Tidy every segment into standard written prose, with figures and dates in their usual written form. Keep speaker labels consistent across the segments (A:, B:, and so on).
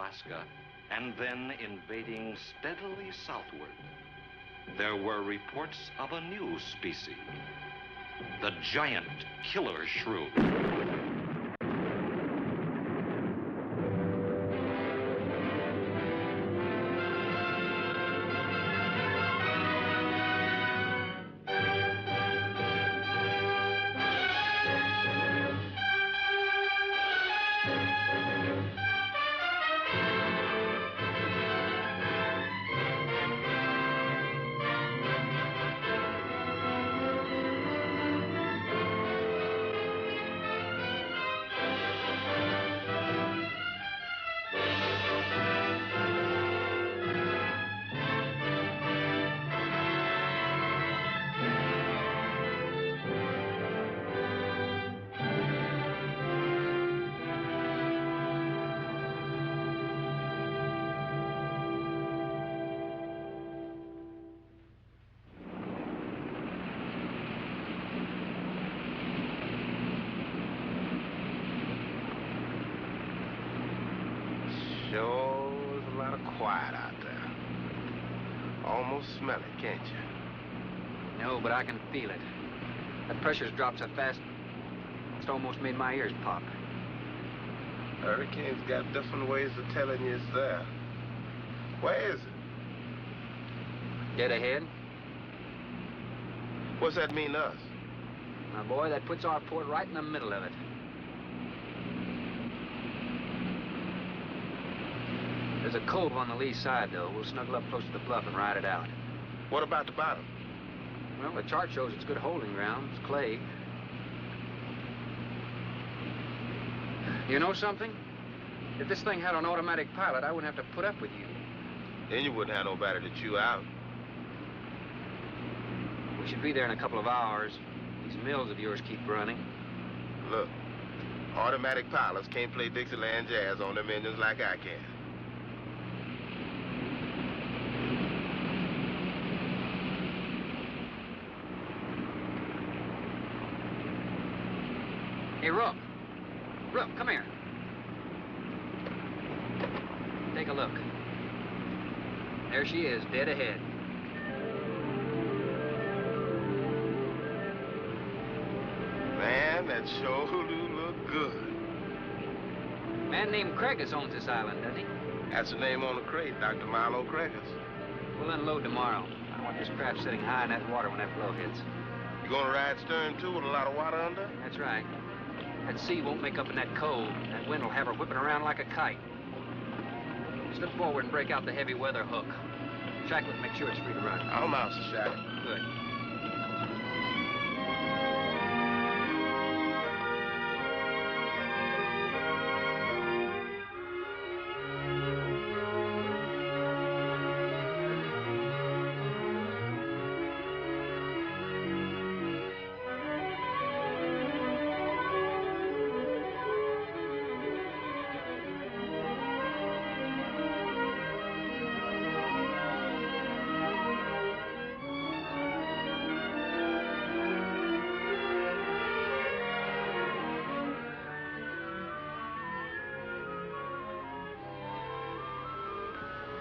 A: Alaska and then invading steadily southward, there were reports of a new species, the giant killer shrew.
B: Sure is a lot of quiet out there. Almost smell it, can't you?
C: No, but I can feel it. That pressure's dropped so fast, it's almost made my ears pop.
B: Hurricanes got different ways of telling you it's there. Where is it?
C: Dead ahead.
B: What's that mean to us?
C: My boy, that puts our port right in the middle of it. There's a cove on the lee side, though. We'll snuggle up close to the bluff and ride it out.
B: What about the bottom?
C: Well, the chart shows it's good holding ground. It's clay. You know something? If this thing had an automatic pilot, I wouldn't have to put up with you.
B: Then you wouldn't have nobody to chew out.
C: We should be there in a couple of hours. These mills of yours keep running.
B: Look, automatic pilots can't play Dixieland jazz on them engines like I can.
C: Hey, Rook. Rook, come here. Take a look. There she is, dead ahead.
B: Man, that sure do look good.
C: A man named Craigus owns this island, doesn't he?
B: That's the name on the crate, Dr. Milo Craigus.
C: We'll unload tomorrow. I don't want this craft sitting high in that water when that blow hits.
B: You gonna ride stern, too, with a lot of water under?
C: That's right. That sea won't make up in that cove. That wind will have her whipping around like a kite. Slip forward and break out the heavy weather hook. Shackle it, make sure it's free to run.
B: I'm out, Shackle.
C: Good.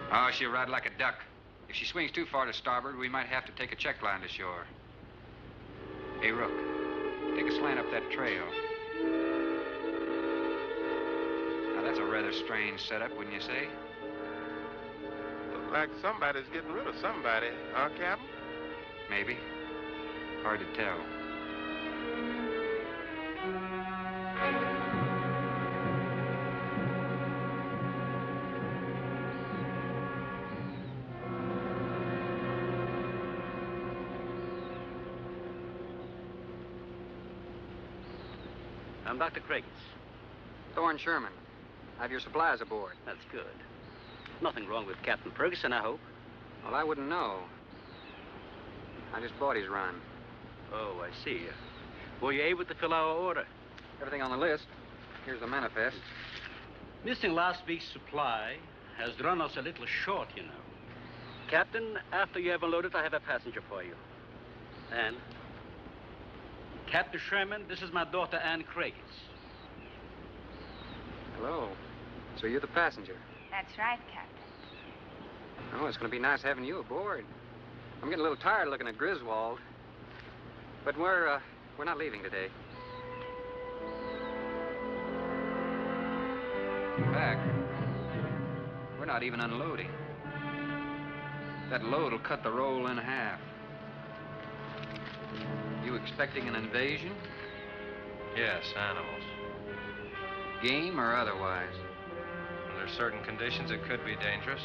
C: Oh, she'll ride like a duck. If she swings too far to starboard, we might have to take a check line to shore. Hey, Rook, take a slant up that trail. Now, that's a rather strange setup, wouldn't you say?
B: Look like somebody's getting rid of somebody, huh, Captain?
C: Maybe. Hard to tell.
D: I'm Dr. Craigus.
C: Thorne Sherman. I have your supplies aboard.
D: That's good. Nothing wrong with Captain Ferguson, I hope.
C: Well, I wouldn't know. I just bought his run.
D: Oh, I see. Were you able to fill our order?
C: Everything on the list. Here's the manifest.
D: Missing last week's supply has run us a little short, you know. Captain, after you have unloaded, I have a passenger for you. Anne. Captain Sherman, this is my daughter, Anne Craigus.
C: Hello. So you're the passenger?
E: That's right, Captain.
C: Oh, it's going to be nice having you aboard. I'm getting a little tired looking at Griswold. But we're not leaving today. In fact, we're not even unloading. That load will cut the roll in half. You expecting an invasion?
F: Yes, animals.
C: Game or otherwise?
F: Under certain conditions, it could be dangerous.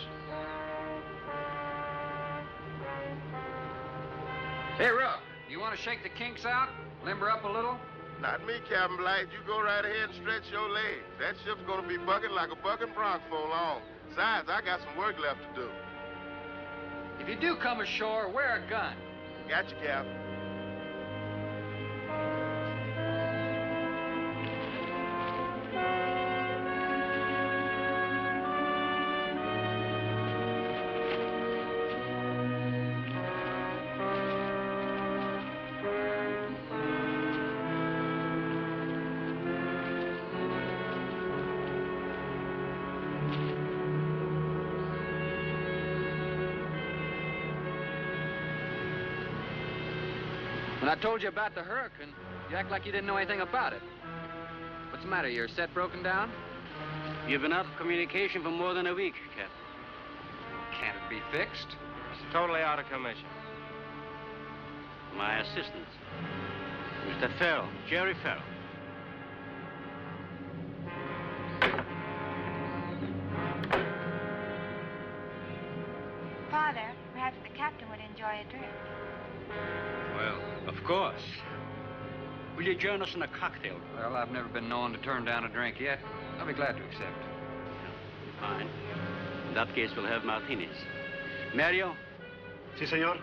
C: Hey, Rook, you want to shake the kinks out? Limber up a little?
B: Not me, Captain Blight. You go right ahead and stretch your legs. That ship's gonna be bucking like a bucking bronc for long. Besides, I got some work left to do.
C: If you do come ashore, wear a gun.
B: Got you, Captain.
C: When I told you about the hurricane, you act like you didn't know anything about it. What's the matter? Your set broken down?
D: You've been out of communication for more than a week, Captain.
C: Can't it be fixed?
F: It's totally out of commission.
D: My assistant, Mr. Farrell, Jerry Farrell.
E: Father, perhaps the captain would enjoy a drink.
D: Well, of course. Will you join us in a cocktail?
C: Well, I've never been known to turn down a drink yet. I'll be glad to accept.
D: Fine. In that case, we'll have martinis. Mario,
G: Si, senor.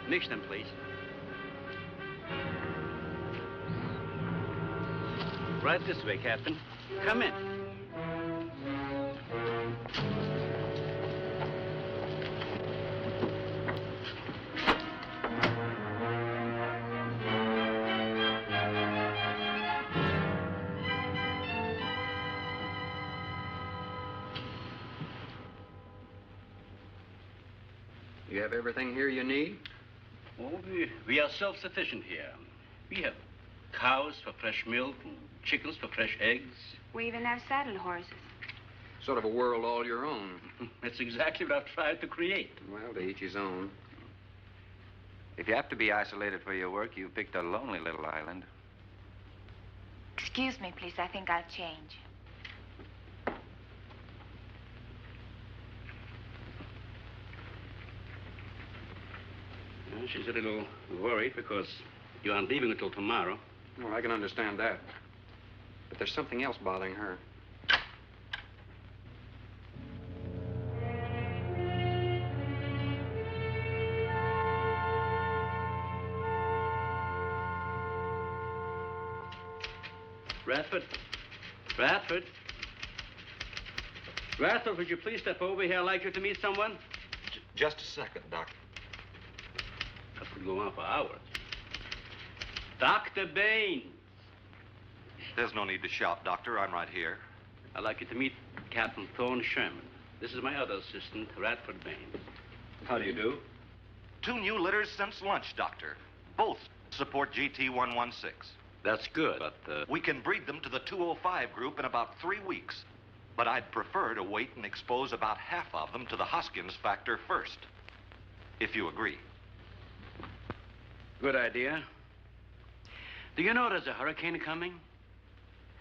D: mix them, please. Right this way, Captain. Come in.
C: You have everything here you need?
D: Oh, we are self-sufficient here. We have cows for fresh milk and chickens for fresh eggs.
E: We even have saddle horses.
C: Sort of a world all your own.
D: That's exactly what I've tried to create.
C: Well, to each his own.
H: If you have to be isolated for your work, you've picked a lonely little island.
E: Excuse me, please. I think I'll change.
D: Well, she's a little worried because you aren't leaving until tomorrow.
C: Well, I can understand that. But there's something else bothering her.
D: Radford? Radford? Radford, would you please step over here? I'd like you to meet someone.
A: Just a second, Doctor.
D: That could go on for hours. Dr. Baines.
A: There's no need to shout, Doctor. I'm right here.
D: I'd like you to meet Captain Thorne Sherman. This is my other assistant, Radford Baines. How do you do?
A: 2 new litters since lunch, Doctor. Both support GT-116.
D: That's good, but,
A: We can breed them to the 205 group in about 3 weeks. But I'd prefer to wait and expose about half of them to the Hoskins factor first. If you agree.
D: Good idea. Do you know there's a hurricane coming?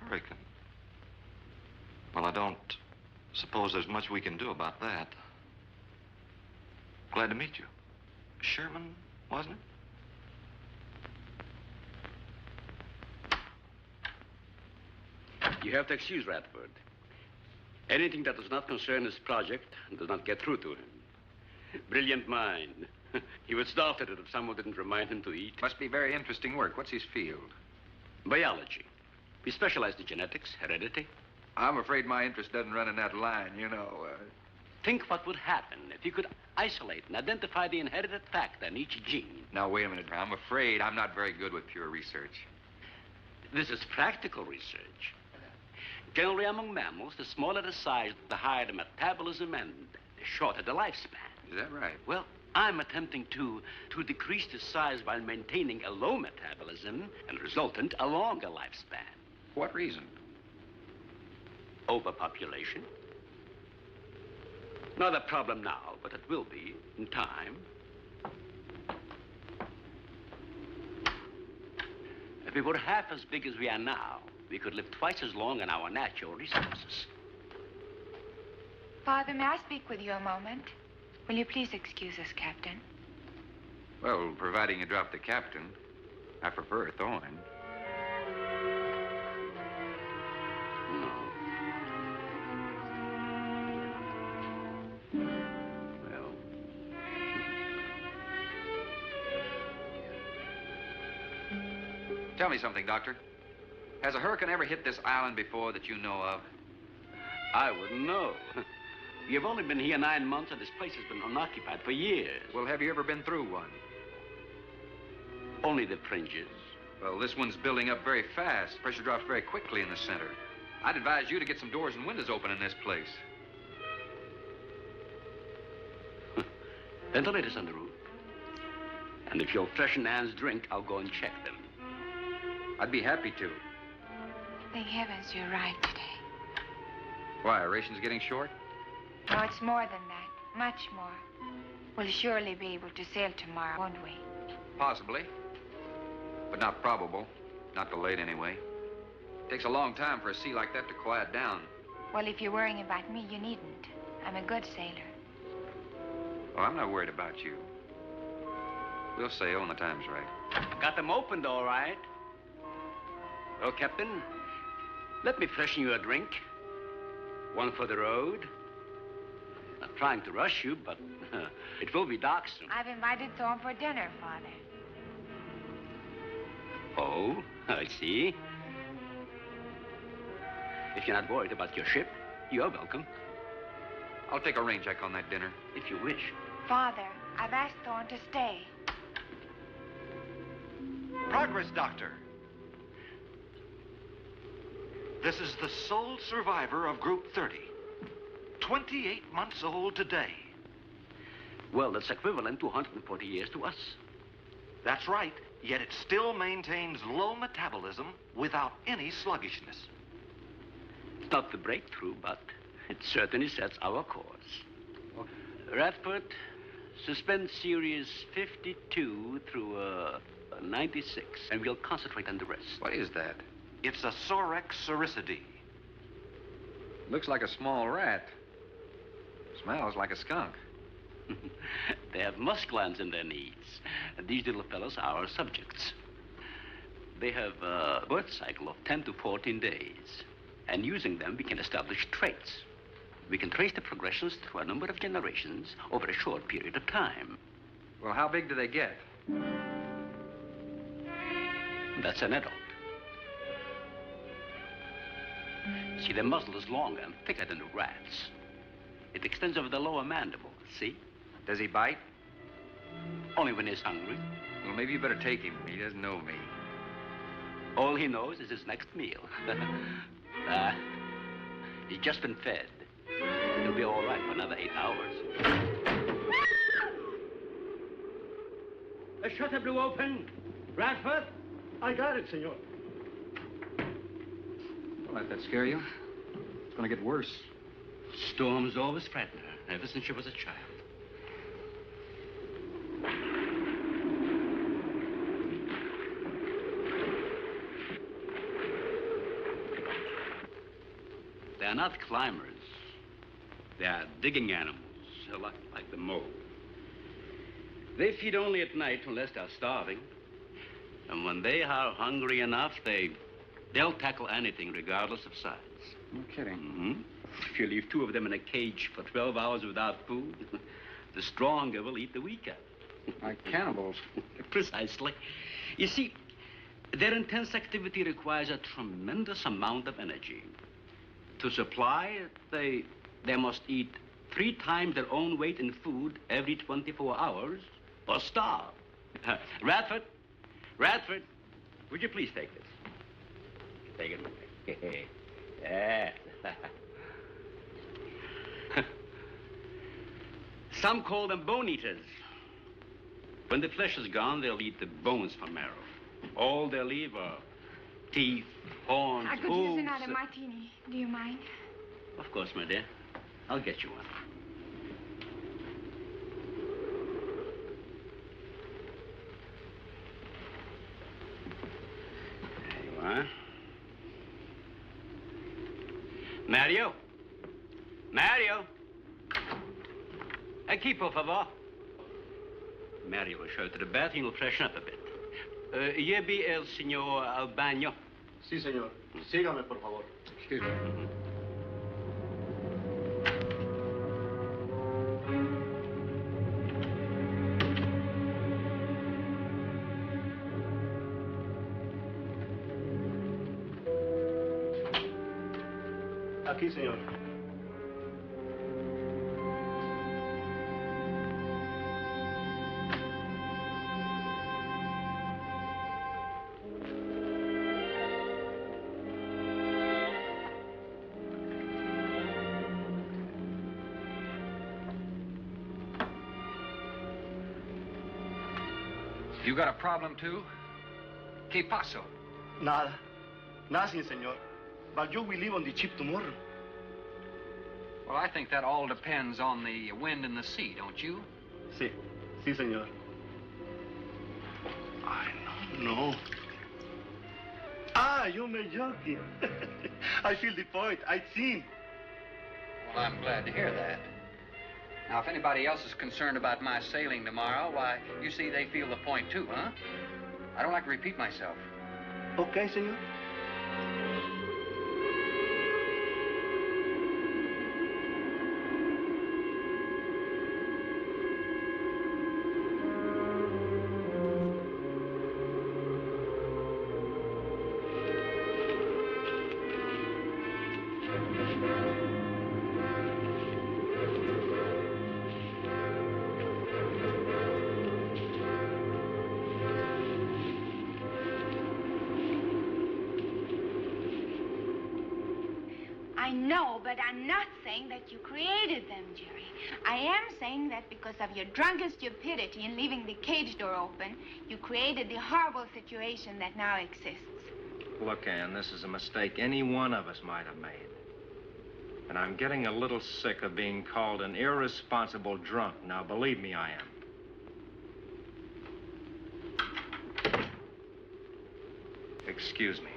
A: Hurricane? Well, I don't suppose there's much we can do about that. Glad to meet you. Sherman, wasn't it?
D: You have to excuse Radford. Anything that does not concern his project does not get through to him. Brilliant mind. He would starve at it if someone didn't remind him to eat.
H: Must be very interesting work. What's his field?
D: Biology. We specialize in genetics, heredity.
H: I'm afraid my interest doesn't run in that line, you know.
D: Think what would happen if you could isolate and identify the inherited factor in each gene.
H: Now, wait a minute. I'm afraid I'm not very good with pure research.
D: This is practical research. Generally, among mammals, the smaller the size, the higher the metabolism and the shorter the lifespan.
H: Is that right?
D: Well, I'm attempting to decrease the size while maintaining a low metabolism and resultant a longer lifespan.
H: For what reason?
D: Overpopulation. Not a problem now, but it will be in time. If we were half as big as we are now, we could live twice as long on our natural resources.
E: Father, may I speak with you a moment? Will you please excuse us, Captain?
H: Well, providing you drop the captain, I prefer Thorne.
D: No. Well.
H: Tell me something, Doctor. Has a hurricane ever hit this island before that you know of?
D: I wouldn't know. You've only been here 9 months, and this place has been unoccupied for years.
H: Well, have you ever been through one?
D: Only the fringes.
H: Well, this one's building up very fast. Pressure drops very quickly in the center. I'd advise you to get some doors and windows open in this place.
D: Ventilators on the roof. And if you'll freshen Anne's drink, I'll go and check them.
H: I'd be happy to.
E: Thank heavens you're right today.
H: Why, are rations getting short?
E: No, it's more than that. Much more. We'll surely be able to sail tomorrow, won't we?
H: Possibly. But not probable. Not delayed, anyway. Takes a long time for a sea like that to quiet down.
E: Well, if you're worrying about me, you needn't. I'm a good sailor.
H: Oh, I'm not worried about you. We'll sail when the time's right.
D: Got them opened, all right. Well, Captain, let me freshen you a drink. One for the road. Not trying to rush you, but it will be dark soon.
E: I've invited Thorne for dinner, Father.
D: Oh, I see. If you're not worried about your ship, you're welcome.
H: I'll take a rain check on that dinner.
D: If you wish.
E: Father, I've asked Thorne to stay.
A: Progress, Doctor. This is the sole survivor of Group 30. 28 months old today.
D: Well, that's equivalent to 140 years to us.
A: That's right, yet it still maintains low metabolism without any sluggishness.
D: It's not the breakthrough, but it certainly sets our course. Radford, suspense series 52 through 96, and we'll concentrate on the rest.
H: What is that?
A: It's a Sorex cericidae.
H: Looks like a small rat. Smells like a skunk.
D: They have musk glands in their knees. And these little fellows are our subjects. They have a birth cycle of 10 to 14 days. And using them, we can establish traits. We can trace the progressions through a number of generations over a short period of time.
H: Well, how big do they get?
D: That's an adult. See, the muzzle is longer and thicker than the rat's. It extends over the lower mandible, see?
H: Does he bite?
D: Only when he's hungry.
H: Well, maybe you better take him. He doesn't know me.
D: All he knows is his next meal. He's just been fed. He'll be all right for another 8 hours. The shutter blew open. Radford?
G: I got it, senor.
H: Don't let that scare you. It's going to get worse.
D: Storms always frighten her, ever since she was a child. They are not climbers. They are digging animals, like the mole. They feed only at night unless they're starving. And when they are hungry enough, they'll tackle anything regardless of size.
H: No kidding.
D: Mm-hmm. If you leave 2 of them in a cage for 12 hours without food, the stronger will eat the weaker.
H: Like cannibals.
D: Precisely. You see, their intense activity requires a tremendous amount of energy. To supply it, they must eat 3 times their own weight in food every 24 hours or starve. Radford, would you please take this? Take it away. Yeah. Some call them bone eaters. When the flesh is gone, they'll eat the bones for marrow. All they'll leave are teeth, horns,
E: I could use another martini. Do you mind?
D: Of course, my dear. I'll get you one. There you are. Mario? Mario? Aquí, por favor. Mario will show you to the bath and you'll freshen up a bit. Yebi el señor al baño.
G: Sí, señor. Sígame, por favor.
D: Excuse me.
G: Aquí, señor.
C: You got a problem, too? ¿Qué pasó?
G: Nada. Nothing, señor. But you will leave on the ship tomorrow.
C: Well, I think that all depends on the wind and the sea, don't you?
G: Sí. Sí, señor. I don't know. Ah, you're joking. I feel the point. I think.
C: Well, I'm glad to hear that. Now, if anybody else is concerned about my sailing tomorrow, why, you see, they feel the point, too, huh? I don't like to repeat myself.
G: Okay, señor.
E: I know, but I'm not saying that you created them, Jerry. I am saying that because of your drunken stupidity in leaving the cage door open, you created the horrible situation that now exists.
F: Look, Ann, this is a mistake any one of us might have made. And I'm getting a little sick of being called an irresponsible drunk. Now, believe me, I am. Excuse me.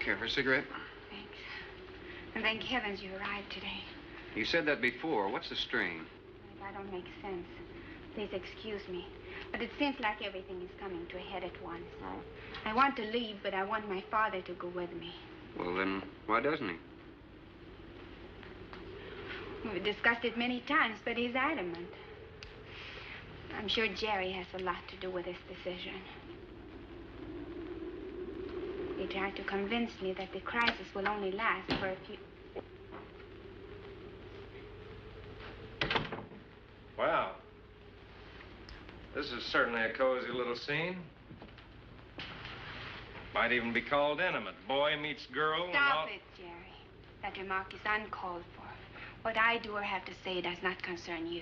H: Care for a cigarette?
E: Thanks. And thank heavens you arrived today.
H: You said that before. What's the strain?
E: That don't make sense. Please excuse me. But it seems like everything is coming to a head at once.
H: Oh.
E: I want to leave, but I want my father to go with me.
H: Well, then, why doesn't he?
E: We've discussed it many times, but he's adamant. I'm sure Jerry has a lot to do with this decision. He tried to convince me that the crisis will only last for a few...
F: Wow. This is certainly a cozy little scene. Might even be called intimate. Boy meets girl and all...
E: Stop it, Jerry. That remark is uncalled for. What I do or have to say does not concern you.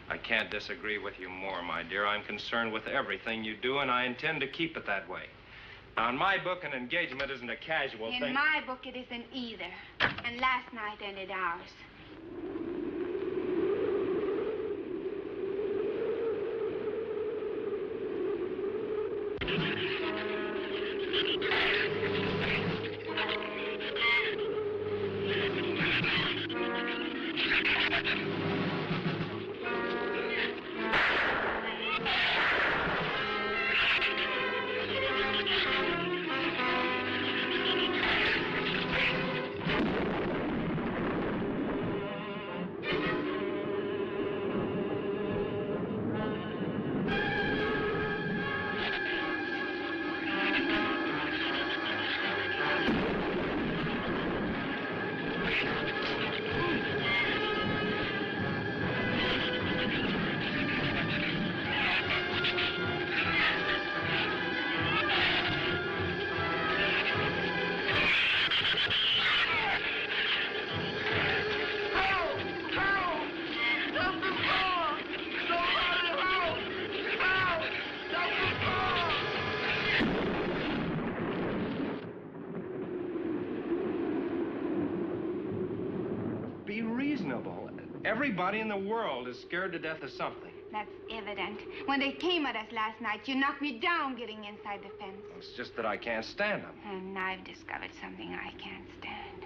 F: I can't disagree with you more, my dear. I'm concerned with everything you do, and I intend to keep it that way. Now, in my book, an engagement isn't a casual thing.
E: In my book, it isn't either. And last night ended ours.
F: Everybody in the world is scared to death of something.
E: That's evident. When they came at us last night, you knocked me down getting inside the fence.
F: Well, it's just that I can't stand them.
E: And I've discovered something I can't stand.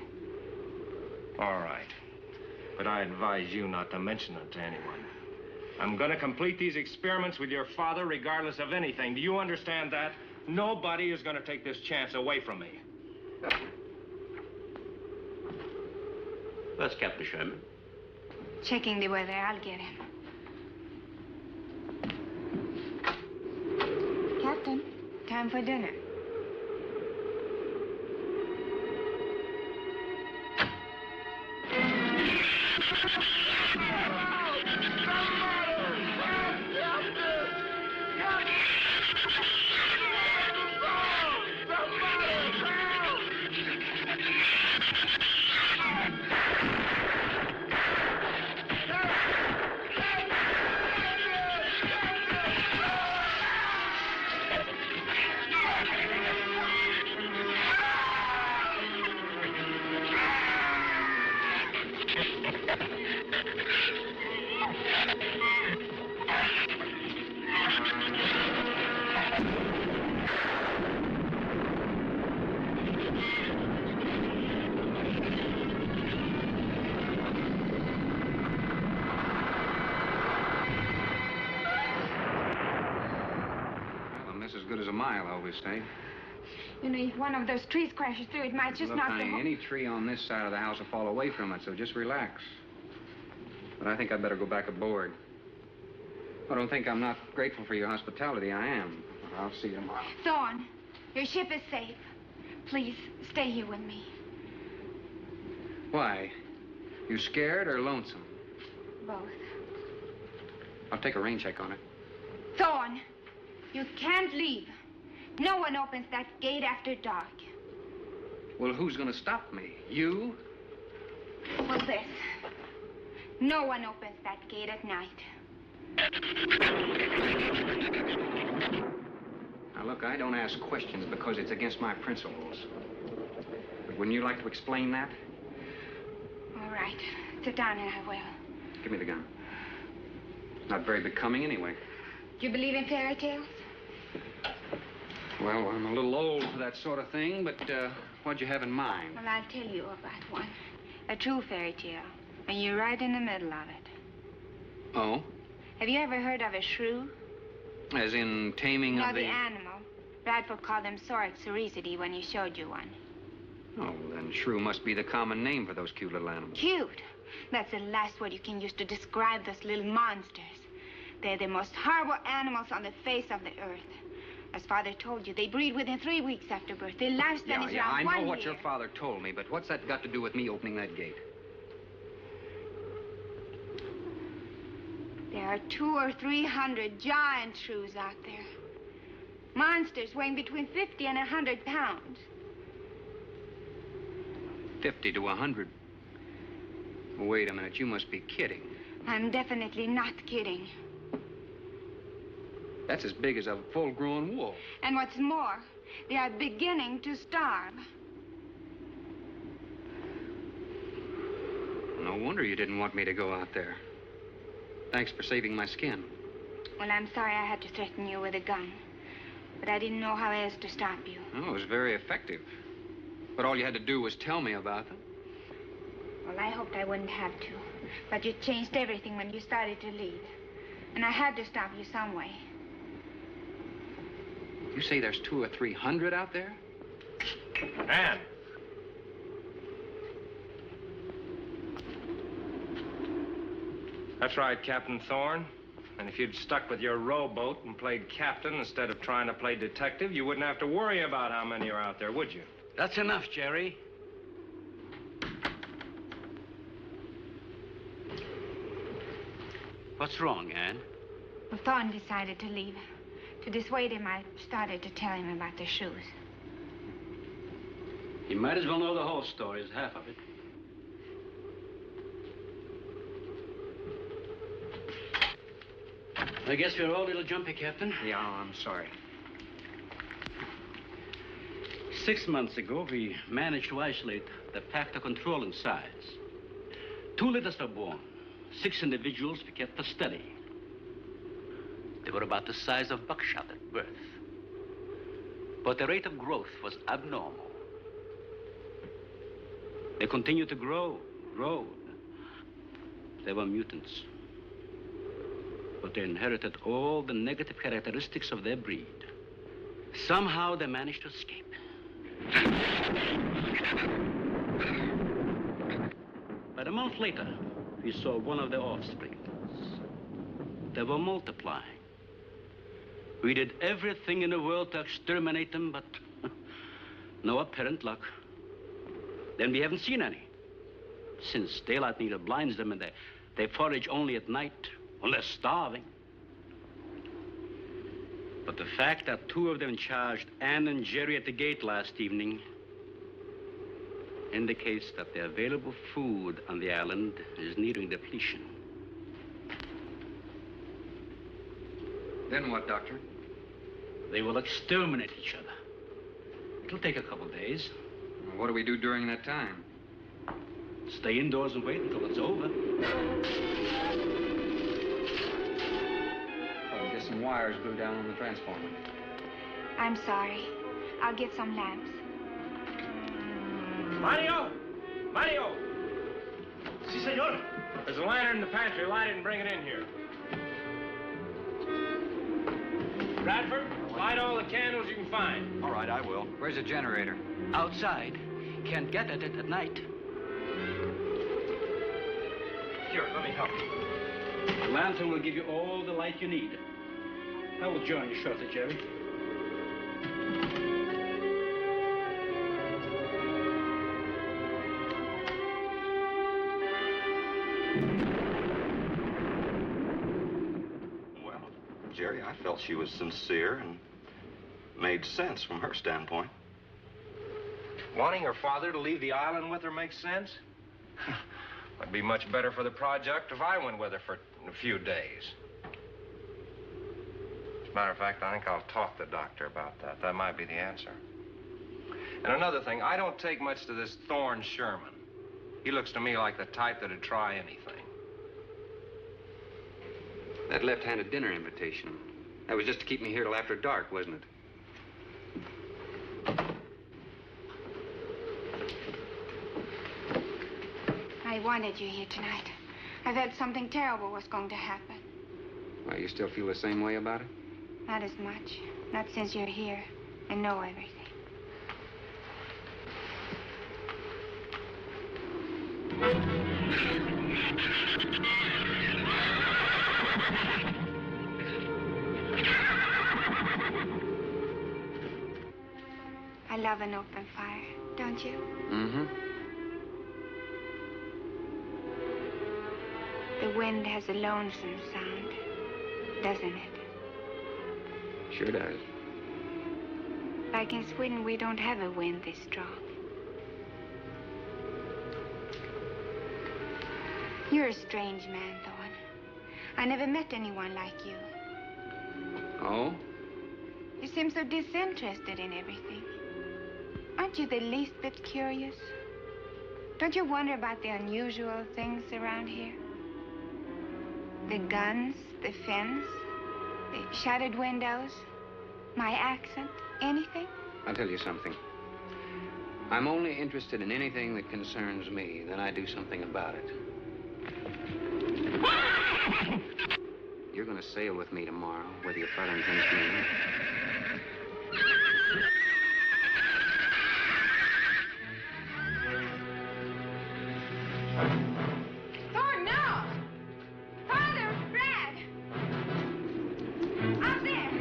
F: All right. But I advise you not to mention it to anyone. I'm going to complete these experiments with your father regardless of anything. Do you understand that? Nobody is going to take this chance away from me.
D: That's Captain Sherman.
E: Checking the weather. I'll get him. Captain, time for dinner.
H: As good as a mile, I always say.
E: You know, if one of those trees crashes through, it might just
H: Look,
E: knock
H: honey,
E: the whole...
H: any tree on this side of the house will fall away from it, so just relax. But I think I'd better go back aboard. I don't think I'm not grateful for your hospitality. I am. I'll see you tomorrow.
E: Thorne, your ship is safe. Please, stay here with me.
H: Why? You scared or lonesome?
E: Both.
H: I'll take a rain check on it.
E: Thorne, you can't leave. No one opens that gate after dark.
H: Well, who's going to stop me? You?
E: Well, this. No one opens that gate at night.
H: Now, look, I don't ask questions because it's against my principles. But wouldn't you like to explain that?
E: All right. Sit down and I will.
H: Give me the gun. It's not very becoming anyway.
E: Do you believe in fairy tales?
H: Well, I'm a little old for that sort of thing, but what'd you have in mind?
E: Well, I'll tell you about one. A true fairy tale. And you're right in the middle of it.
H: Oh?
E: Have you ever heard of a shrew?
H: As in taming
E: No,
H: of
E: the animal. Bradford called them Sorixoricity when he showed you one.
H: Oh, then shrew must be the common name for those cute little animals.
E: Cute. That's the last word you can use to describe those little monsters. They're the most horrible animals on the face of the earth. As Father told you, they breed within 3 weeks after birth. Their lifespan is around 1 year.
H: I know what your father told me, but what's that got to do with me opening that gate?
E: There are 200 or 300 giant shrews out there. Monsters weighing between 50 and 100 pounds.
H: 50 to 100. Wait a minute, you must be kidding.
E: I'm definitely not kidding.
H: That's as big as a full-grown wolf.
E: And what's more, they are beginning to starve.
H: No wonder you didn't want me to go out there. Thanks for saving my skin.
E: Well, I'm sorry I had to threaten you with a gun. But I didn't know how else to stop you.
H: Oh, it was very effective. But all you had to do was tell me about them.
E: Well, I hoped I wouldn't have to. But you changed everything when you started to leave. And I had to stop you some way.
H: You say there's 200 or 300 out there?
F: Anne. That's right, Captain Thorne. And if you'd stuck with your rowboat and played captain instead of trying to play detective, you wouldn't have to worry about how many are out there, would you?
D: That's enough, Jerry. What's wrong, Anne?
E: Well, Thorne decided to leave. To dissuade him, I started to tell him about the shoes.
D: You might as well know the whole story as half of it. I guess we're all a little jumpy, Captain.
H: Yeah, I'm sorry.
D: 6 months ago, we managed to isolate the factor controlling size. 2 litters are born. 6 individuals we kept for study. They were about the size of buckshot at birth. But the rate of growth was abnormal. They continued to grow. They were mutants. But they inherited all the negative characteristics of their breed. Somehow they managed to escape. But a month later, we saw one of their offspring. They were multiplying. We did everything in the world to exterminate them, but no apparent luck. Then we haven't seen any. Since daylight neither blinds them and they forage only at night, when they're starving. But the fact that 2 of them charged Ann and Jerry at the gate last evening indicates that the available food on the island is nearing depletion.
H: Then what, Doctor?
D: They will exterminate each other. It'll take a couple days.
H: What do we do during that time?
D: Stay indoors and wait until it's over.
H: I'll get some wires glued down on the transformer.
E: I'm sorry. I'll get some lamps.
F: Mario! Mario!
G: Si, senor.
F: There's a lantern in the pantry. Light it and bring it in here. Bradford, light all the candles you can find.
A: All right, I will.
H: Where's the generator?
D: Outside. Can't get at it at night.
F: Here, let me help you.
D: The lantern will give you all the light you need. I will join you shortly, Jerry.
A: Well, Jerry, I felt she was sincere and made sense from her standpoint.
F: Wanting her father to leave the island with her makes sense? It'd be much better for the project if I went with her for a few days. As a matter of fact, I think I'll talk to the doctor about that. That might be the answer. And another thing, I don't take much to this Thorne Sherman. He looks to me like the type that'd try anything.
H: That left-handed dinner invitation. That was just to keep me here till after dark, wasn't it?
E: I wanted you here tonight. I felt something terrible was going to happen.
H: Well, you still feel the same way about it?
E: Not as much. Not since you're here and know everything. I love an open fire, don't you?
H: Mm-hmm.
E: The wind has a lonesome sound, doesn't it?
H: Sure does.
E: Like in Sweden, we don't have a wind this strong. You're a strange man, Thorne. I never met anyone like you.
H: Oh?
E: You seem so disinterested in everything. Aren't you the least bit curious? Don't you wonder about the unusual things around here? The guns, the fence, the shattered windows, my accent, anything?
H: I'll tell you something. I'm only interested in anything that concerns me, then I do something about it. You're gonna sail with me tomorrow, whether your father intends to or not.
E: Thorne, no! Father, Brad! Out there!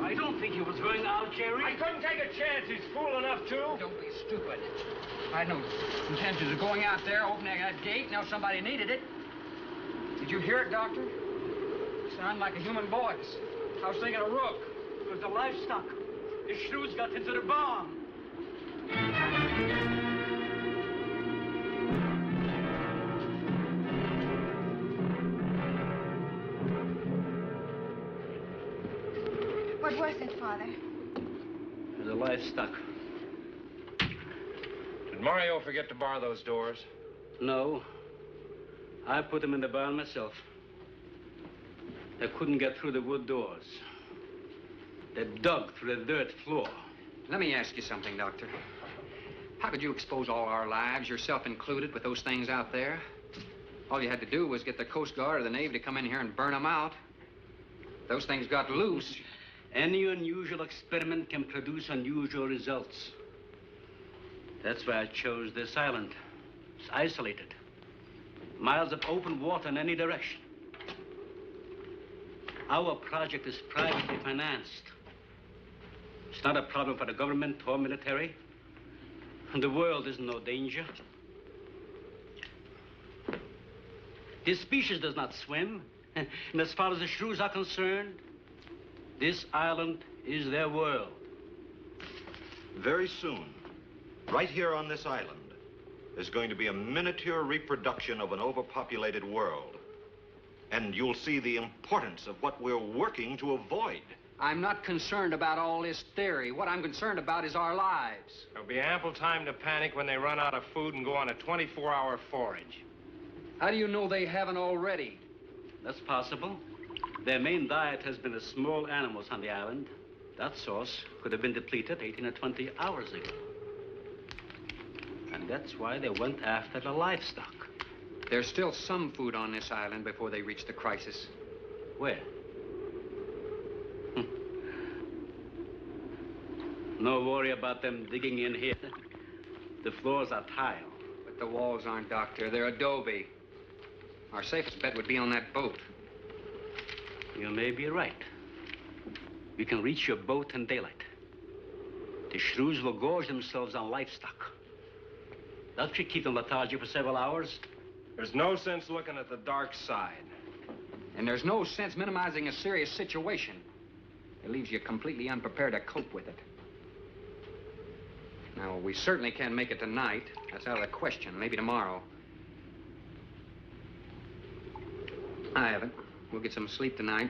D: I don't think he was going out, Jerry.
F: I couldn't take a chance. He's fool enough to.
H: Don't be stupid. I had no intentions of going out there, opening that gate. Now somebody needed it. Did you hear it, Doctor? Sound like a human voice. I was thinking of Rook.
D: It was the livestock. The Shrews got into the barn.
E: What was it, Father?
D: The livestock.
F: Mario forget to bar those doors?
D: No. I put them in the barn myself. They couldn't get through the wood doors. They dug through the dirt floor.
H: Let me ask you something, Doctor. How could you expose all our lives, yourself included, with those things out there? All you had to do was get the Coast Guard or the Navy to come in here and burn them out. Those things got loose.
D: Any unusual experiment can produce unusual results. That's why I chose this island. It's isolated. Miles of open water in any direction. Our project is privately financed. It's not a problem for the government or military. And the world is in no danger. This species does not swim. And as far as the Shrews are concerned, this island is their world.
A: Very soon, right here on this island, there's going to be a miniature reproduction of an overpopulated world. And you'll see the importance of what we're working to avoid.
H: I'm not concerned about all this theory. What I'm concerned about is our lives.
F: There'll be ample time to panic when they run out of food and go on a 24-hour forage.
H: How do you know they haven't already?
D: That's possible. Their main diet has been the small animals on the island. That source could have been depleted 18 or 20 hours ago. And that's why they went after the livestock.
H: There's still some food on this island before they reach the crisis.
D: Where? No worry about them digging in here. The floors are tile.
H: But the walls aren't, Doctor. They're adobe. Our safest bet would be on that boat.
D: You may be right. We can reach your boat in daylight. The Shrews will gorge themselves on livestock. That should keep them lethargic for several hours.
F: There's no sense looking at the dark side.
H: And there's no sense minimizing a serious situation. It leaves you completely unprepared to cope with it. Now, we certainly can't make it tonight. That's out of the question. Maybe tomorrow. I haven't. We'll get some sleep tonight,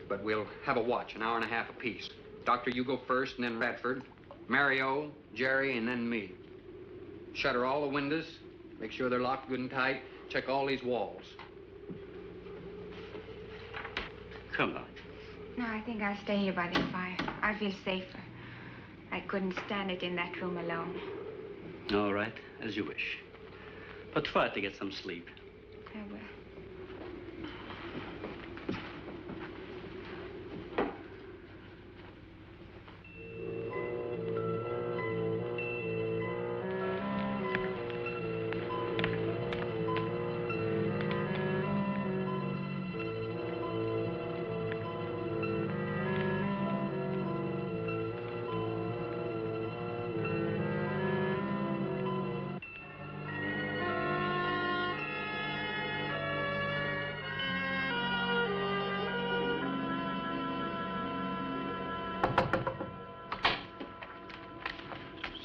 H: but we'll have a watch, an hour and a half apiece. Doctor, you go first, and then Radford, Mario, Jerry, and then me. Shutter all the windows, make sure they're locked good and tight, check all these walls.
D: Come on.
E: No, I think I'll stay here by the fire. I feel safer. I couldn't stand it in that room alone.
D: All right, as you wish. But try to get some sleep.
E: I will.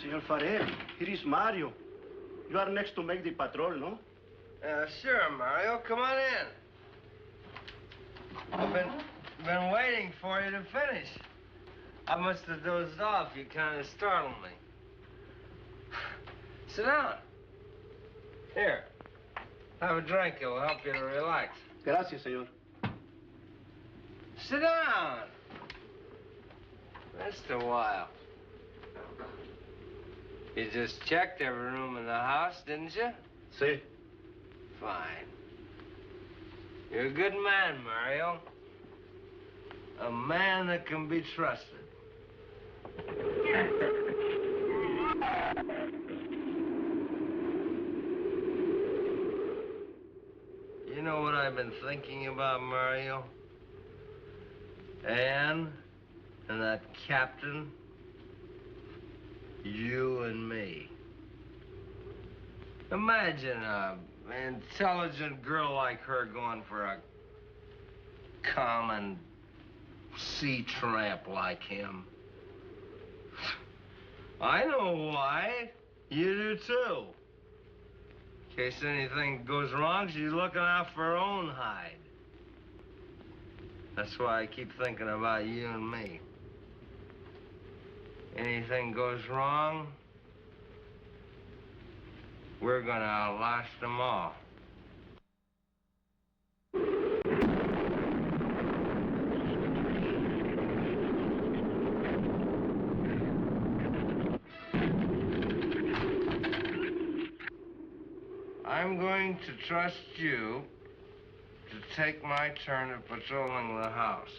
G: Senor Farrell, here is Mario. You are next to make the patrol, no?
B: Sure, Mario. Come on in. I've been waiting for you to finish. I must have dozed off. You kind of startled me. Sit down. Here. Have a drink. It'll help you to relax.
G: Gracias, senor.
B: Sit down. Just a while. You just checked every room in the house, didn't you?
G: Sí.
B: Fine. You're a good man, Mario. A man that can be trusted. You know what I've been thinking about, Mario? Anne and that captain. You and me. Imagine an intelligent girl like her going for a common sea tramp like him. I know why. You do too. In case anything goes wrong, she's looking out for her own hide. That's why I keep thinking about you and me. Anything goes wrong,
F: we're gonna outlast them all. I'm going to trust you to take my turn of patrolling the house.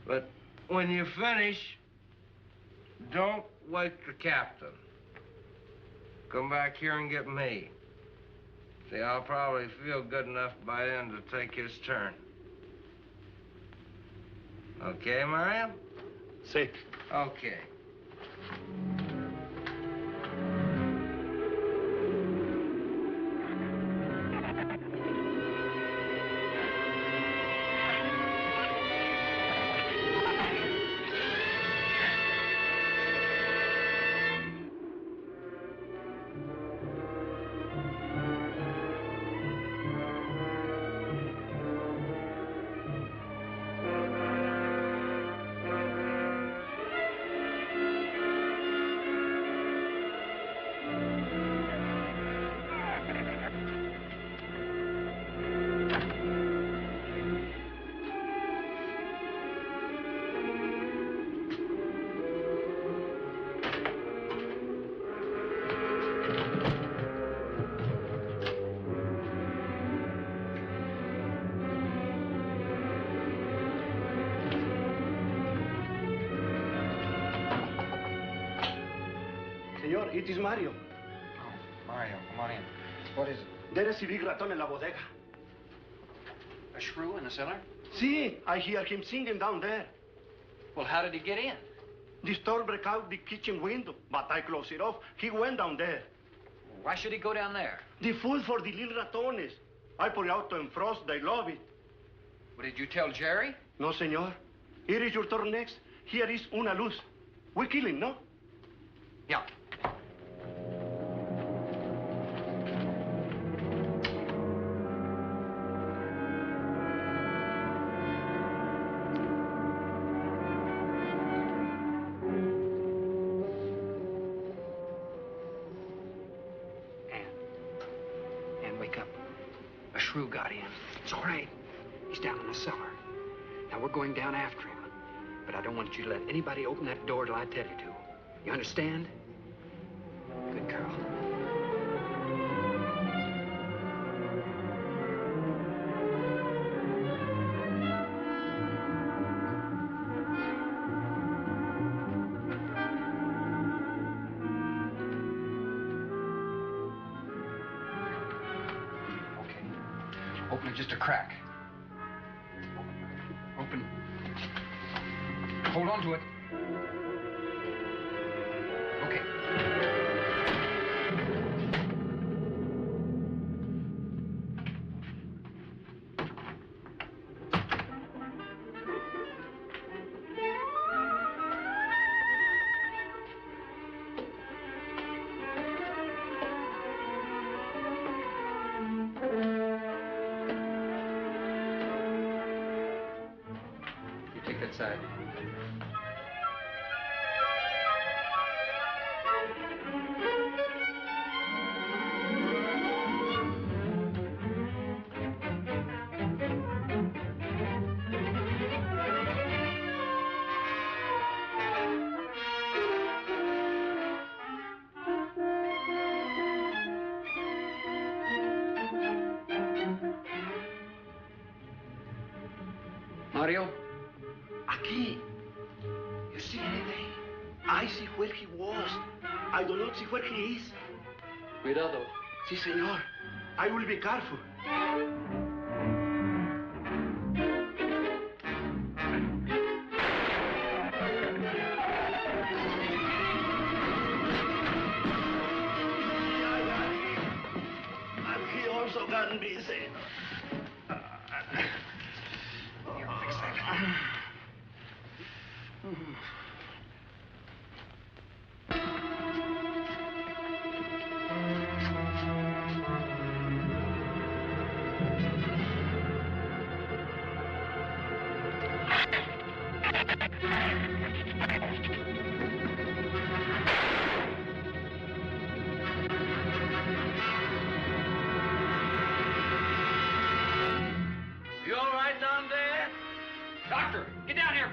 F: But when you finish, don't wake the captain. Come back here and get me. See, I'll probably feel good enough by then to take his turn. Okay, Mario?
G: Sí.
F: Okay.
G: Señor, it is Mario.
H: Oh, Mario, come on in. What is it?
G: There is a big raton en la bodega.
H: A shrew in the cellar?
G: See, I hear him singing down there.
H: Well, how did he get in?
G: The storm broke out the kitchen window, but I closed it off. He went down there.
H: Why should he go down there?
G: The food for the little ratones. I put it out to defrost. They love it.
H: Well, did you tell Jerry?
G: No, señor. Here is your turn next. Here is una luz. We kill him, no?
H: Yeah. Ann, wake up. A shrew got in. It's all right. He's down in the cellar. Now, we're going down after him. But I don't want you to let anybody open that door till I tell you to. You understand? Good girl. Okay. Open it just a crack. Open. Hold on to it. Okay. You take that side. Mario?
G: Aquí. You see anything? I see where he was. I do not see where he is.
H: Cuidado.
G: Sí, señor. I will be careful. And he also got busy.
H: Here, fix that.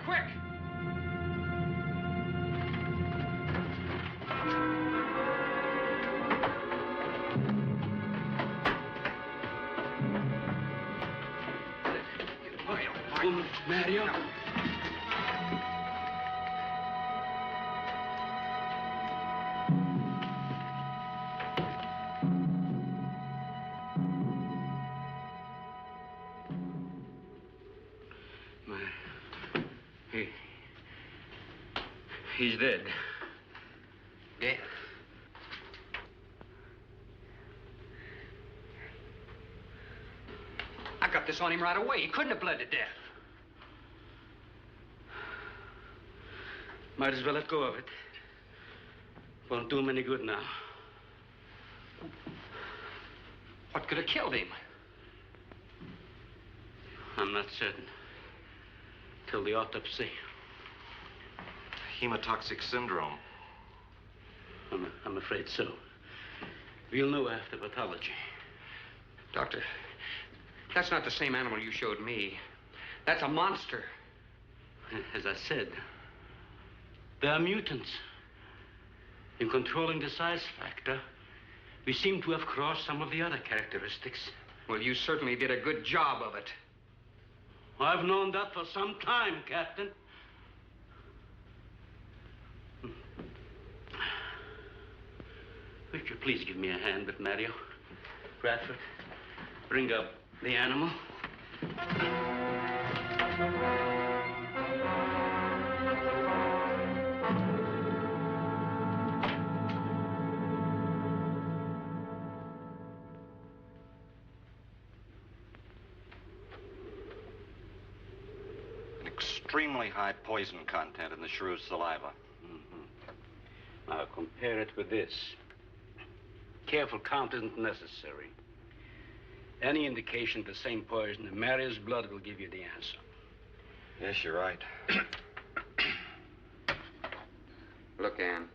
H: quick!
D: Mario. He's dead.
H: Dead? I got this on him right away. He couldn't have bled to death.
D: Might as well let go of it. Won't do him any good now.
H: What could have killed him?
D: I'm not certain. Till the autopsy.
A: Hemotoxic syndrome.
D: I'm afraid so. We'll know after pathology.
H: Doctor, that's not the same animal you showed me. That's a monster.
D: As I said, they are mutants. In controlling the size factor, we seem to have crossed some of the other characteristics.
H: Well, you certainly did a good job of it.
D: I've known that for some time, Captain. Would you please give me a hand with Mario? Bradford, bring up the animal.
A: An extremely high poison content in the Shrews' saliva.
D: Now compare it with this. Careful count isn't necessary. Any indication of the same poison in Mario's blood will give you the answer.
A: Yes, you're right.
H: Look, Ann.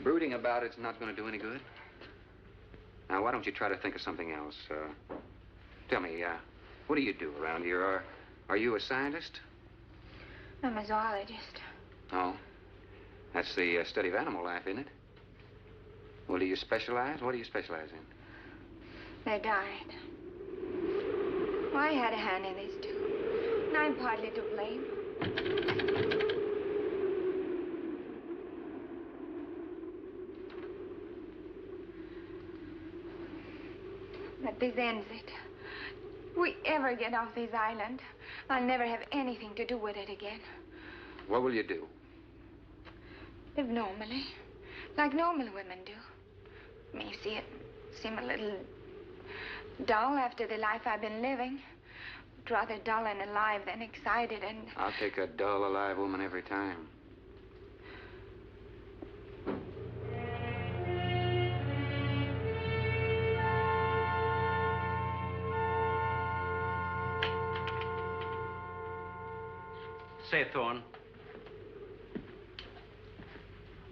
H: Brooding about it's not going to do any good. Now, why don't you try to think of something else? Tell me, what do you do around here? Are you a scientist?
E: I'm a zoologist.
H: Oh. That's the study of animal life, isn't it? Well, do you specialize? What do you specialize in?
E: They died. Well, I had a hand in this, too. And I'm partly to blame. But this ends it. If we ever get off this island, I'll never have anything to do with it again.
H: What will you do?
E: Live normally, like normal women do. May see it seem a little dull after the life I've been living. But rather dull and alive than excited and...
H: I'll take a dull, alive woman every time.
D: Say, Thorne,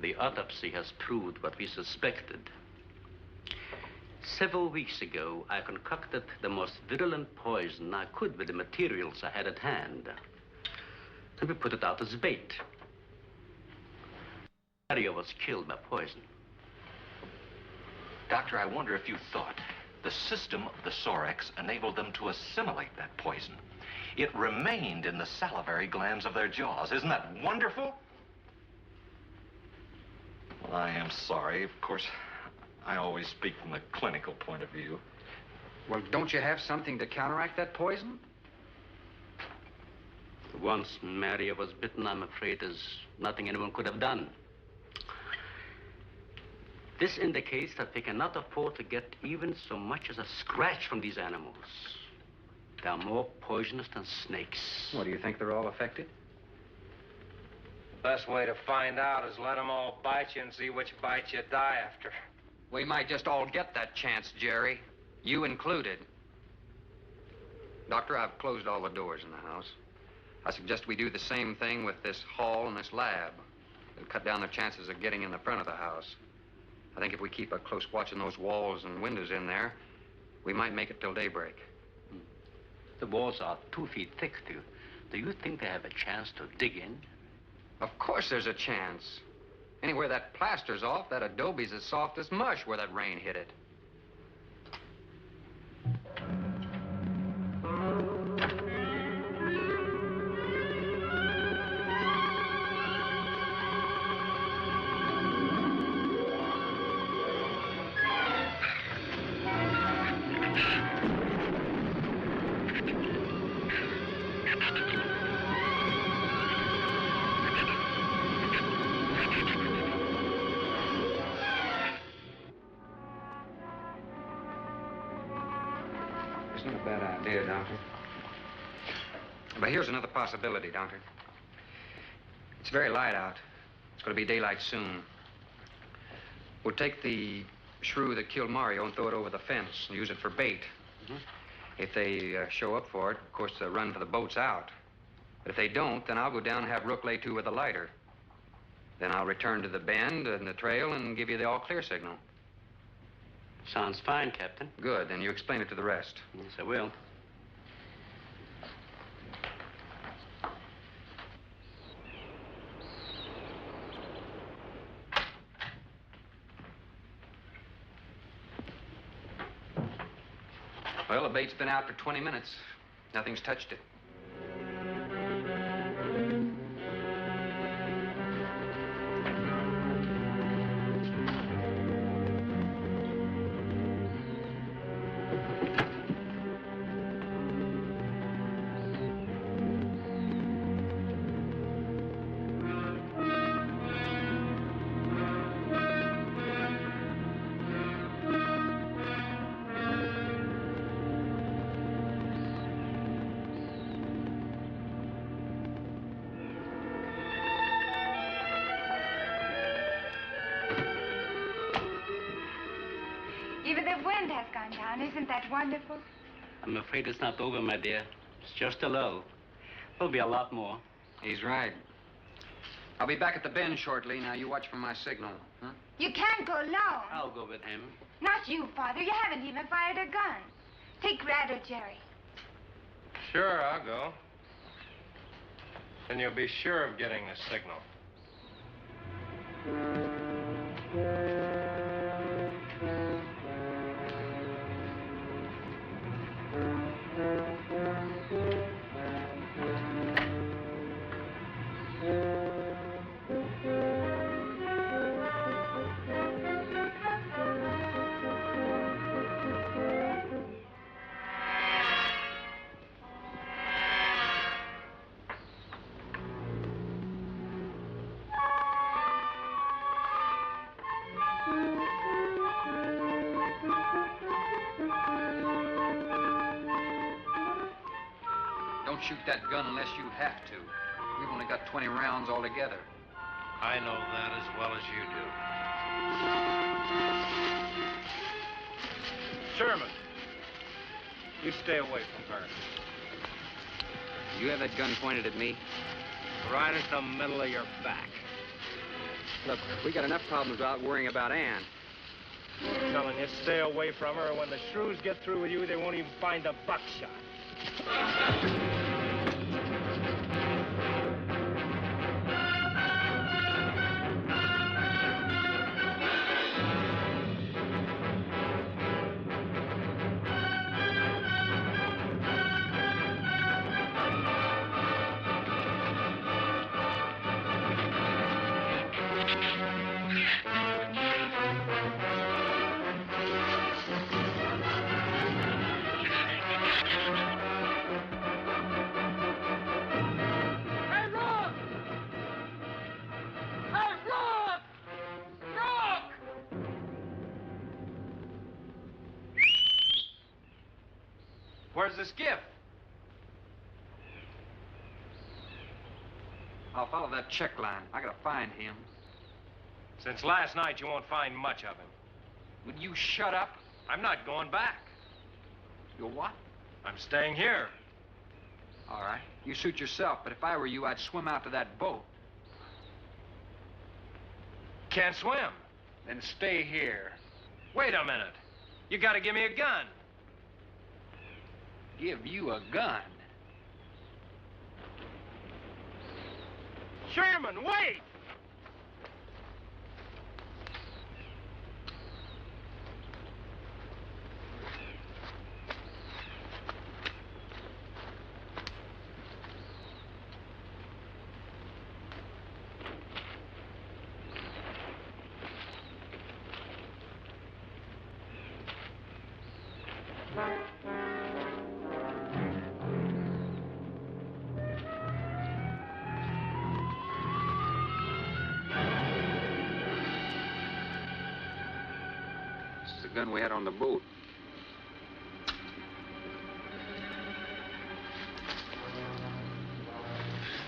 D: the autopsy has proved what we suspected. Several weeks ago, I concocted the most virulent poison I could with the materials I had at hand. And we put it out as bait. Mario was killed by poison.
A: Doctor, I wonder if you thought the system of the Sorex enabled them to assimilate that poison. It remained in the salivary glands of their jaws. Isn't that wonderful? Well, I am sorry. Of course, I always speak from the clinical point of view.
H: Well, don't you have something to counteract that poison?
D: Once Mario was bitten, I'm afraid there's nothing anyone could have done. This indicates that we cannot afford to get even so much as a scratch from these animals. They're more poisonous than snakes.
H: What, do you think they're all affected?
F: Best way to find out is let them all bite you and see which bite you die after.
H: We might just all get that chance, Jerry. You included. Doctor, I've closed all the doors in the house. I suggest we do the same thing with this hall and this lab. It'll cut down the chances of getting in the front of the house. I think if we keep a close watch on those walls and windows in there, we might make it till daybreak.
D: The walls are 2 feet thick. Do you think they have a chance to dig in?
H: Of course there's a chance. Anywhere that plaster's off, that adobe's as soft as mush where that rain hit it. It's not a bad idea, Doctor. But here's another possibility, Doctor. It's very light out. It's going to be daylight soon. We'll take the shrew that killed Mario and throw it over the fence and use it for bait. If they show up for it, of course, they'll run for the boats out. But if they don't, then I'll go down and have Rook lay to with a lighter. Then I'll return to the bend and the trail and give you the all-clear signal.
D: Sounds fine, Captain.
H: Good. Then you explain it to the rest.
D: Yes, I will.
H: Well, the bait's been out for 20 minutes. Nothing's touched it.
E: Even the wind has gone down. Isn't that wonderful?
D: I'm afraid it's not over, my dear. It's just a lull. There'll be a lot more.
H: He's right. I'll be back at the bend shortly. Now, you watch for my signal, huh?
E: You can't go alone.
D: I'll go with him.
E: Not you, Father. You haven't even fired a gun. Take Red or Jerry.
F: Sure, I'll go. Then you'll be sure of getting the signal.
H: Don't shoot that gun unless you have to. We've only got 20 rounds altogether.
F: I know that as well as you do. Sherman, you stay away from her.
H: You have that gun pointed at me?
F: Right at the middle of your back.
H: Look, we got enough problems without worrying about Ann.
F: I'm telling you, stay away from her, or when the Shrews get through with you, they won't even find the buckshot. Where's the skiff?
H: I'll follow that check line. I gotta find him.
F: Since last night, you won't find much of him.
H: Would you shut up?
F: I'm not going back.
H: You're what?
F: I'm staying here.
H: All right. You suit yourself, but if I were you, I'd swim out to that boat.
F: Can't swim.
H: Then stay here.
F: Wait a minute. You gotta give me a gun.
C: Give you a gun?
F: Sherman, wait!
C: This is the gun we had on the boat.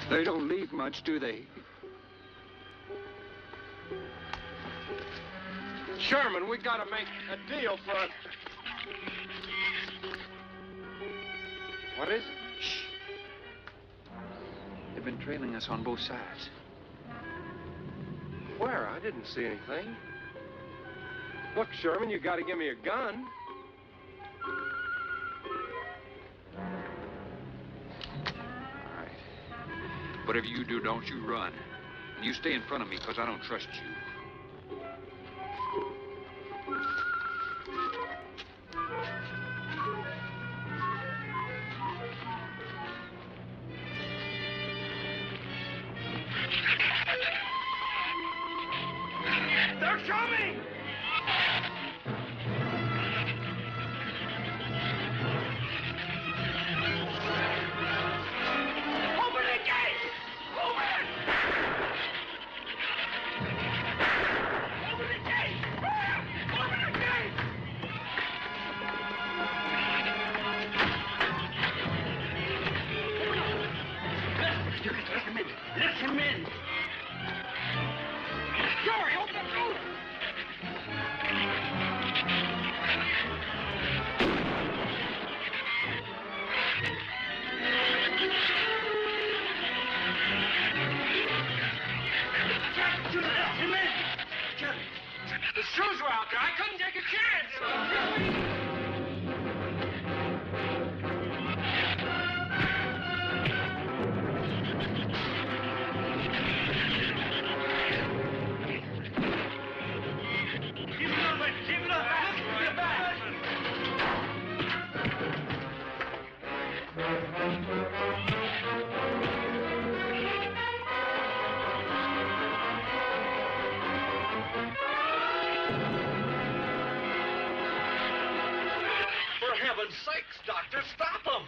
C: They don't need much, do they?
F: Sherman, we gotta make a deal for it. What is it?
C: Shh. They've been trailing us on both sides.
F: Where? I didn't see anything. Look, Sherman, you gotta give me a gun.
C: All right. Whatever you do, don't you run. And you stay in front of me, because I don't trust you.
F: They're coming! Open the gate! Open! Open the gate! Open the gate! Let him in! Let him in! Jerry, open the door! The Shrews were out there. I couldn't take a chance. Keep moving. Keep moving. Get back. For heaven's sakes, Doctor, stop them!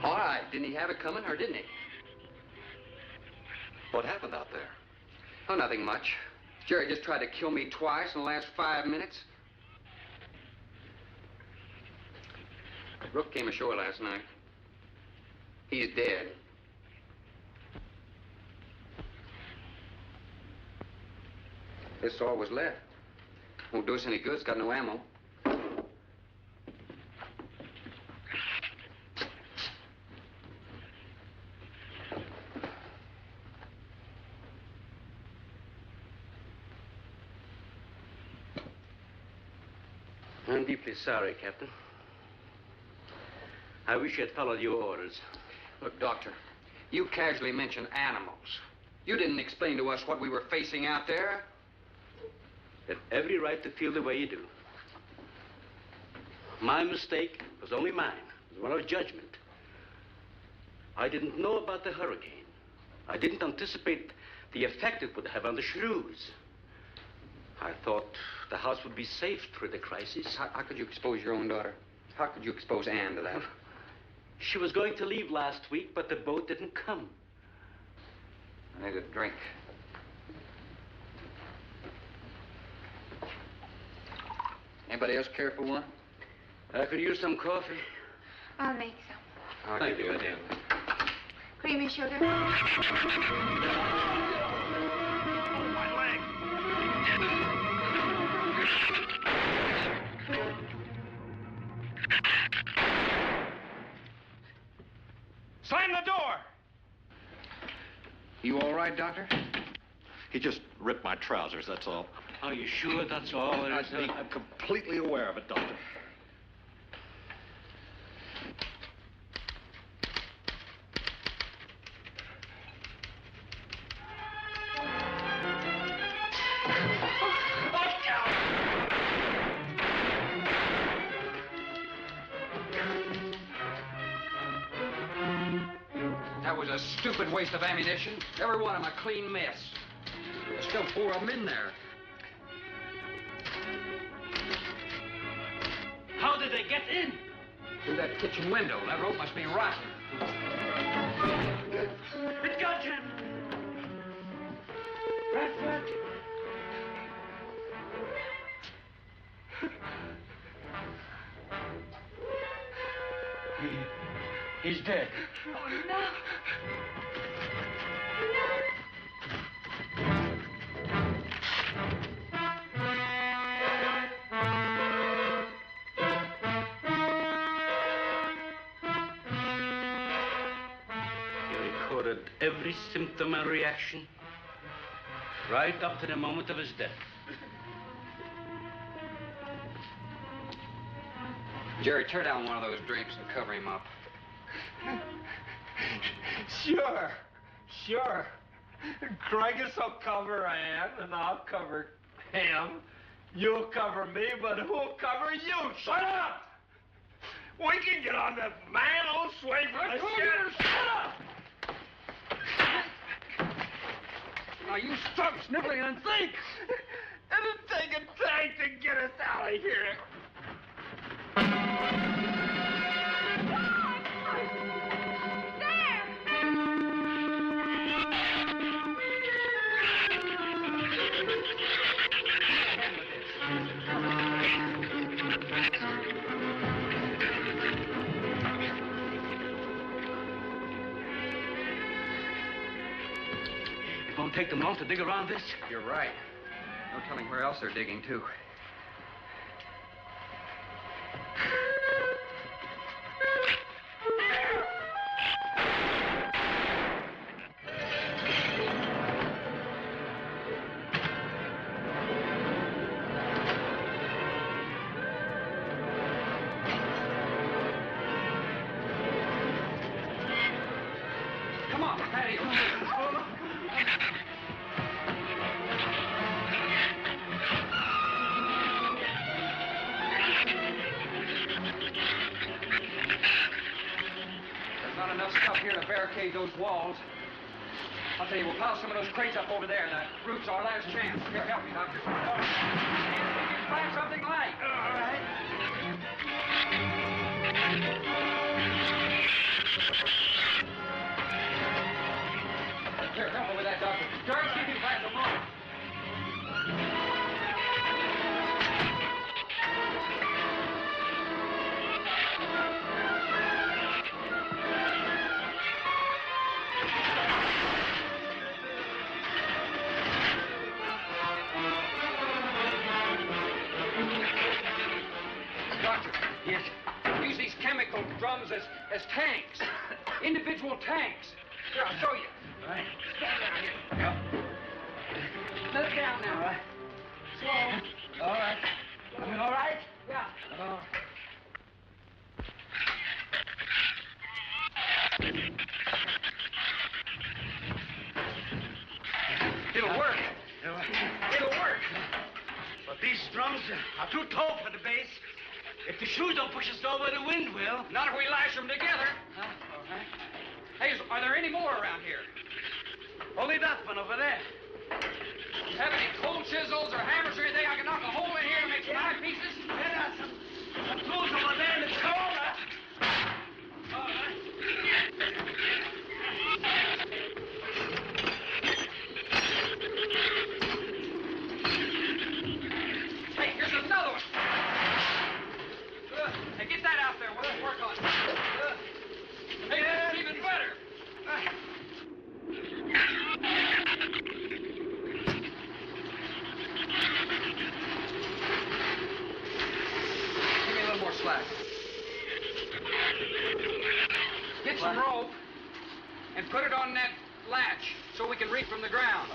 H: All right. Didn't he have it coming, or didn't he?
I: What happened out there?
H: Oh, nothing much. Jerry just tried to kill me twice in the last 5 minutes. Rook came ashore last night. He's dead. This all was left. Won't do us any good. It's got no ammo.
D: I'm deeply sorry, Captain. I wish you had followed your orders.
H: Look, Doctor, you casually mentioned animals. You didn't explain to us what we were facing out there.
D: You have every right to feel the way you do. My mistake was only mine. It was one of judgment. I didn't know about the hurricane. I didn't anticipate the effect it would have on the Shrews. I thought the house would be safe through the crisis.
H: How could you expose your own daughter? How could you expose Anne to that?
D: She was going to leave last week, but the boat didn't come.
H: I need a drink. Anybody else care for one?
D: I could use some coffee.
E: I'll make some.
D: Thank you, madam.
E: Creamy sugar.
G: My leg! Slam the door!
H: You all right, Doctor?
A: He just ripped my trousers, that's all.
D: Are you sure that's all there is?
A: I'm completely aware of it, Doctor.
H: That was a stupid waste of ammunition. Every one of them a clean mess. There's still 4 of them in there.
D: How did they get in?
H: Through that kitchen window. That rope must be rotten.
D: It got him! Bradford! He's dead.
E: Oh, no.
D: He recorded every symptom and reaction, right up to the moment of his death.
H: Jerry, tear down one of those drapes and cover him up.
F: Sure. Craigus will cover Ann, and I'll cover him. You'll cover me, but who'll cover you? Shut up! We can get on that man old sway for the shit. Shut up!
H: Now, you stop sniveling and think!
F: It'll take a tank to get us out of here.
D: It won't take them long to dig around this.
H: You're right. No telling where else they're digging, too. Come on, patio. There's not enough stuff here to barricade those walls. I'll tell you, we'll pile some of those crates up over there. The roof's our last chance. Here, help me, Doctor. Find something light. All right. Here, help me with that, Doctor. George, see if you can find some more. Doctor.
D: Yes.
H: Use these chemical drums as tanks. Individual tanks. Here, I'll show you.
D: All right.
H: Stand down here.
D: Yep.
H: Let it down now.
D: All right.
H: Slow.
D: All right. All right?
H: Yeah. It'll work. It'll work.
D: But these drums are too tall for the base. If the shoes don't push us over, the wind will.
H: Not if we lash them together. Huh? All right. Hey, are there any more around here?
D: Only that one over there.
H: Have any cold chisels or hammers or anything I can knock a hole in here to make some eyepieces?
D: There are some tools over there in the corner.
H: All right. slack. Get some rope and put it on that latch so we can reach from the ground.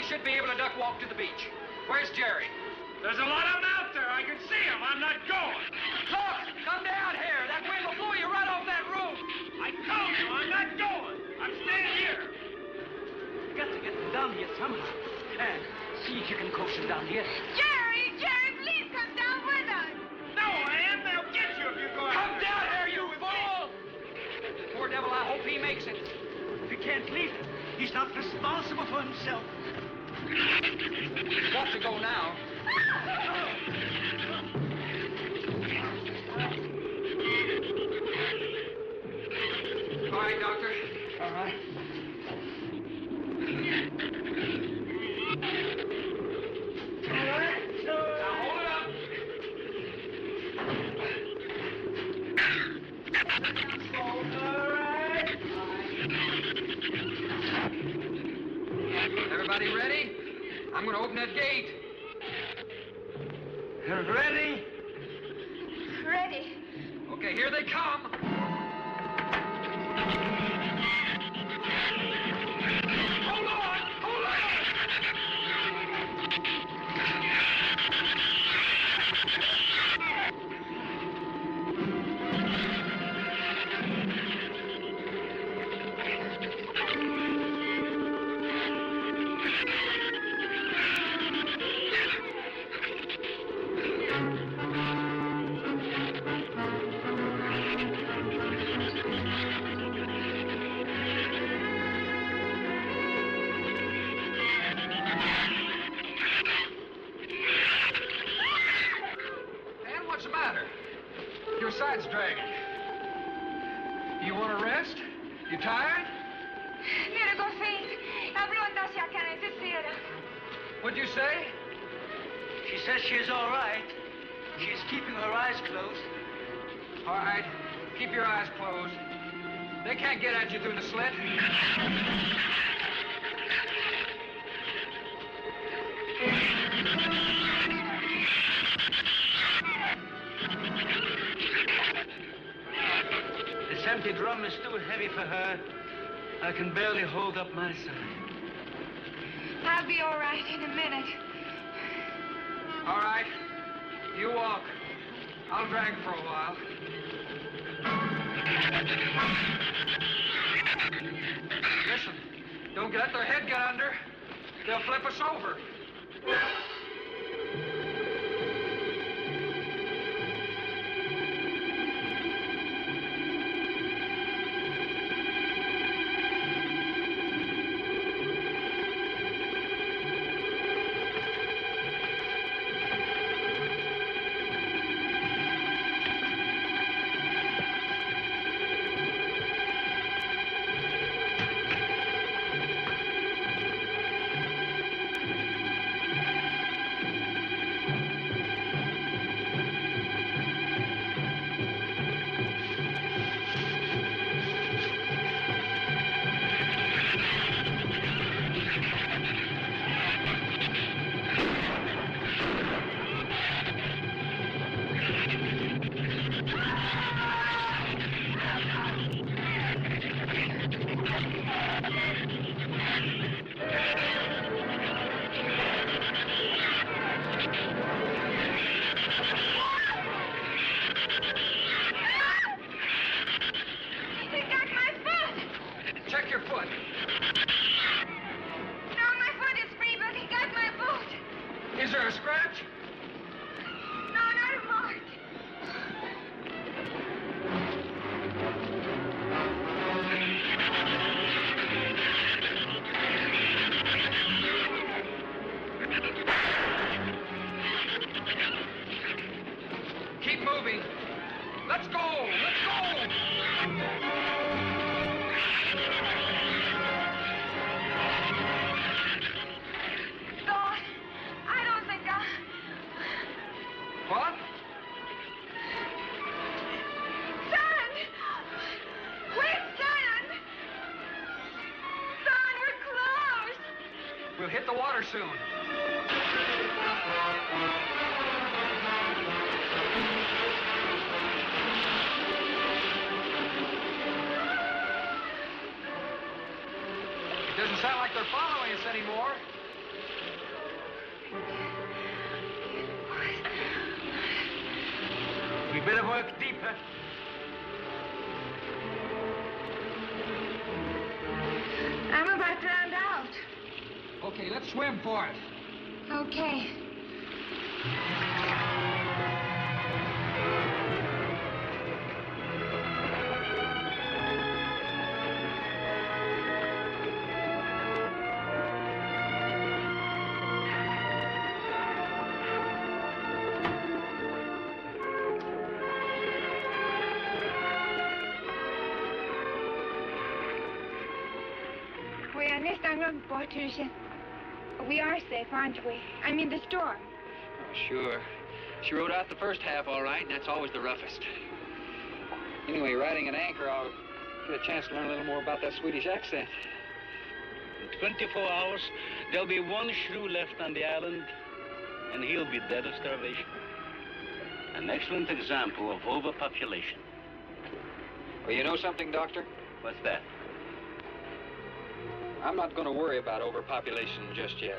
H: Should be able to duck walk to the beach. Where's Jerry?
F: There's a lot of them out there. I can see them. I'm not going.
H: Look! Come down here. That wind will blow you right off that roof.
F: I told you, I'm not going. I'm staying here.
G: You got to get them down here somehow. And see if you can coax them down here.
E: Jerry, please come down with us.
F: No, Ann, they'll get you if you go out.
H: Come down here, you fool! Poor devil, I hope he makes it.
G: We can't leave him. He's not responsible for himself.
H: He's got to go now. All right, Doctor.
G: All right.
H: Now hold it up. Everybody ready? I'm going to open that gate.
G: Ready?
E: Ready.
H: Okay, here they come. Hold on! Hold on! Your side's dragging. You want to rest? You tired?
E: Mira, go faint. A blonda se acariciera.
H: What'd you say?
G: She says she's all right. She's keeping her eyes closed.
H: All right. Keep your eyes closed. They can't get at you through the slit.
G: This empty drum is too heavy for her. I can barely hold up my side.
E: I'll be all right in a minute.
H: All right. You walk. I'll drag for a while. Listen, don't let their head get under. They'll flip us over. Keep moving. Let's go! Let's go!
E: Don, I don't think
H: What?
E: Son! Quick, son! Son, we're close!
H: We'll hit the water soon. It doesn't sound like they're following us anymore. We better work deeper.
E: I'm about drowned out.
H: Okay, let's swim for it.
E: Okay. We are next on Portugal. We are safe, aren't we? I mean, the storm.
C: Oh, sure. She rode out the first half all right, and that's always the roughest. Anyway, riding an anchor, I'll get a chance to learn a little more about that Swedish accent.
I: In 24 hours, there'll be one shrew left on the island, and he'll be dead of starvation. An excellent example of overpopulation.
C: Well, you know something, Doctor?
I: What's that?
C: I'm not going to worry about overpopulation just yet.